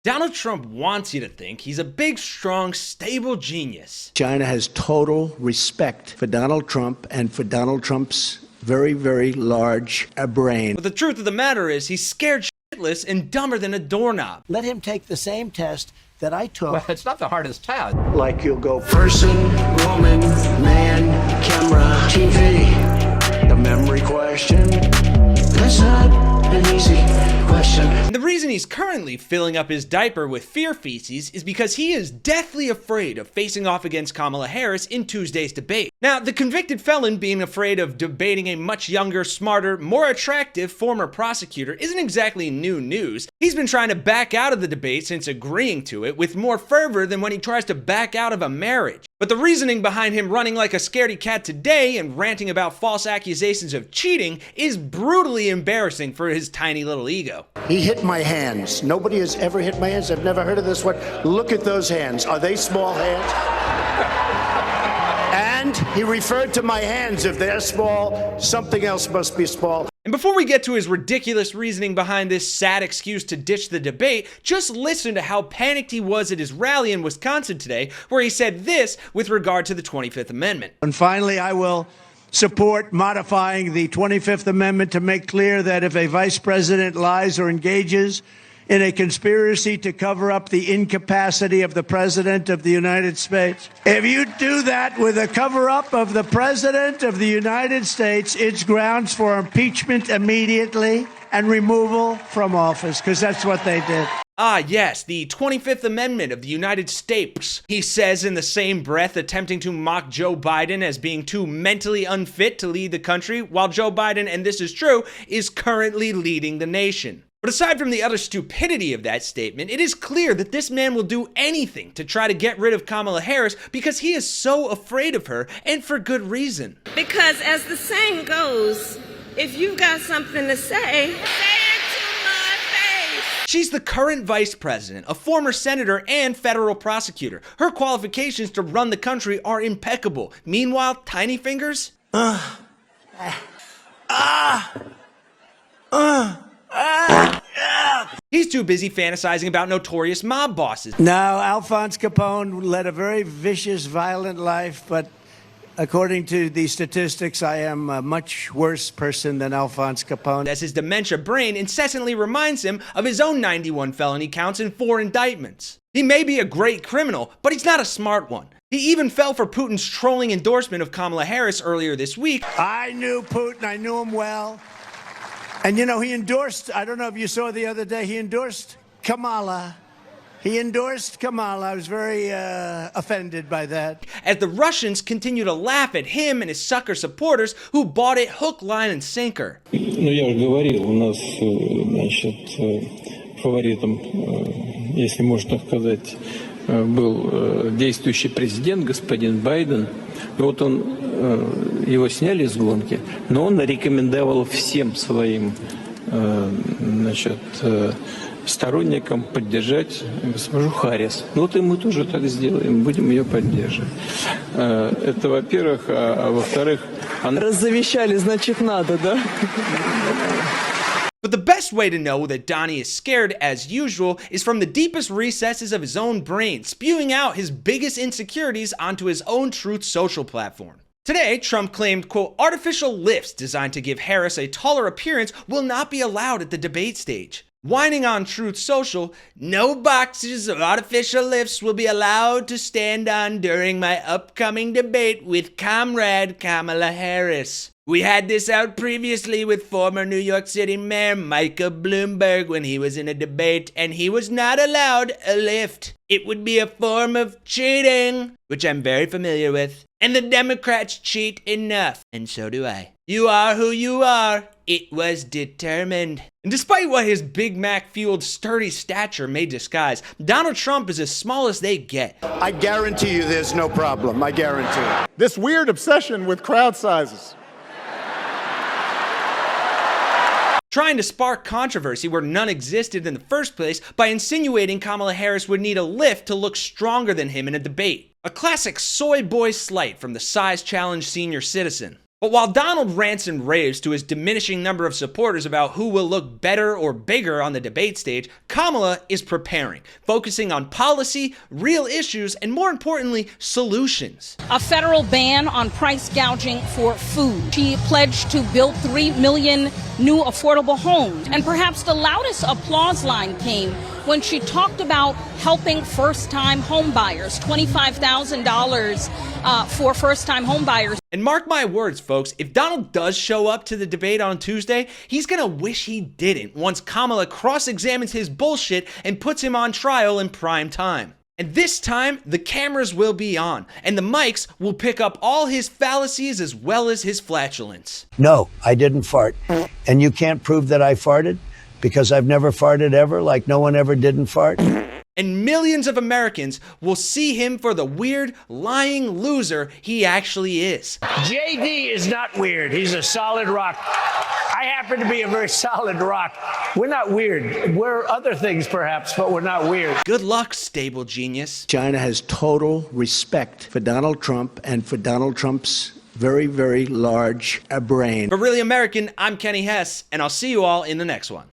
Donald Trump wants you to think he's a big, strong, stable genius. China has total respect for Donald Trump and for Donald Trump's very, very large brain. But the truth of the matter is he's scared shitless and dumber than a doorknob. Let him take the same test that I took. Well, it's not the hardest test. Like you'll go person, woman, man, camera, TV. The memory question. That's not an easy question. And the reason he's currently filling up his diaper with fear feces is because he is deathly afraid of facing off against Kamala Harris in Tuesday's debate. Now, the convicted felon being afraid of debating a much younger, smarter, more attractive former prosecutor isn't exactly new news. He's been trying to back out of the debate since agreeing to it with more fervor than when he tries to back out of a marriage. But the reasoning behind him running like a scaredy cat today and ranting about false accusations of cheating is brutally embarrassing for his tiny little ego. He hit my hands. Nobody has ever hit my hands. I've never heard of this one. Look at those hands. Are they small hands? And he referred to my hands. If they're small, something else must be small. And before we get to his ridiculous reasoning behind this sad excuse to ditch the debate, just listen to how panicked he was at his rally in Wisconsin today, where he said this with regard to the 25th Amendment. And finally, I will support modifying the 25th Amendment to make clear that if a vice president lies or engages in a conspiracy to cover up the incapacity of the President of the United States. If you do that with a cover-up of the President of the United States, it's grounds for impeachment immediately and removal from office, because that's what they did. Ah, yes, the 25th Amendment of the United States, he says in the same breath, attempting to mock Joe Biden as being too mentally unfit to lead the country, while Joe Biden, and this is true, is currently leading the nation. But aside from the utter stupidity of that statement, it is clear that this man will do anything to try to get rid of Kamala Harris because he is so afraid of her, and for good reason. Because as the saying goes, if you've got something to say it to my face. She's the current vice president, a former senator and federal prosecutor. Her qualifications to run the country are impeccable. Meanwhile, Tiny Fingers? He's too busy fantasizing about notorious mob bosses. Now, Alphonse Capone led a very vicious, violent life, but according to the statistics, I am a much worse person than Alphonse Capone. As his dementia brain incessantly reminds him of his own 91 felony counts and 4 indictments. He may be a great criminal, but he's not a smart one. He even fell for Putin's trolling endorsement of Kamala Harris earlier this week. I knew Putin. I knew him well. And, you know, he endorsed, I don't know if you saw the other day, he endorsed Kamala. He endorsed Kamala. I was very offended by that. As the Russians continue to laugh at him and his sucker supporters who bought it hook, line, and sinker. Ну, я уже говорил, у нас, значит, фаворитом, если можно так сказать, был действующий президент, господин Байден. Вот он, его сняли с гонки, но он рекомендовал всем своим, значит, сторонникам поддержать госпожу Харрис. Ну вот и мы тоже так сделаем, будем ее поддерживать. Это, во-первых, а во-вторых... Раз завещали, значит надо, да? But the best way to know that Donnie is scared, as usual, is from the deepest recesses of his own brain, spewing out his biggest insecurities onto his own Truth Social platform. Today, Trump claimed, quote, artificial lifts designed to give Harris a taller appearance will not be allowed at the debate stage. Whining on Truth Social, no boxes of artificial lifts will be allowed to stand on during my upcoming debate with Comrade Kamala Harris. We had this out previously with former New York City Mayor Michael Bloomberg when he was in a debate and he was not allowed a lift. It would be a form of cheating, which I'm very familiar with. And the Democrats cheat enough, and so do I. You are who you are. It was determined. And despite what his Big Mac-fueled sturdy stature may disguise, Donald Trump is as small as they get. I guarantee you there's no problem. I guarantee it. This weird obsession with crowd sizes. Trying to spark controversy where none existed in the first place by insinuating Kamala Harris would need a lift to look stronger than him in a debate. A classic soy boy slight from the size challenged senior citizen. But while Donald rants and raves to his diminishing number of supporters about who will look better or bigger on the debate stage, Kamala is preparing, focusing on policy, real issues, and more importantly, solutions. A federal ban on price gouging for food. She pledged to build 3 million new affordable homes. And perhaps the loudest applause line came when she talked about helping first-time homebuyers, $25,000 for first-time homebuyers. And mark my words, folks, if Donald does show up to the debate on Tuesday, he's gonna wish he didn't once Kamala cross-examines his bullshit and puts him on trial in prime time. And this time, the cameras will be on, and the mics will pick up all his fallacies as well as his flatulence. No, I didn't fart. And you can't prove that I farted because I've never farted ever, like no one ever didn't fart. And millions of Americans will see him for the weird, lying loser he actually is. JD is not weird. He's a solid rock. I happen to be a very solid rock. We're not weird. We're other things, perhaps, but we're not weird. Good luck, stable genius. China has total respect for Donald Trump and for Donald Trump's very, very large brain. For Really American, I'm Kenny Hesse, and I'll see you all in the next one.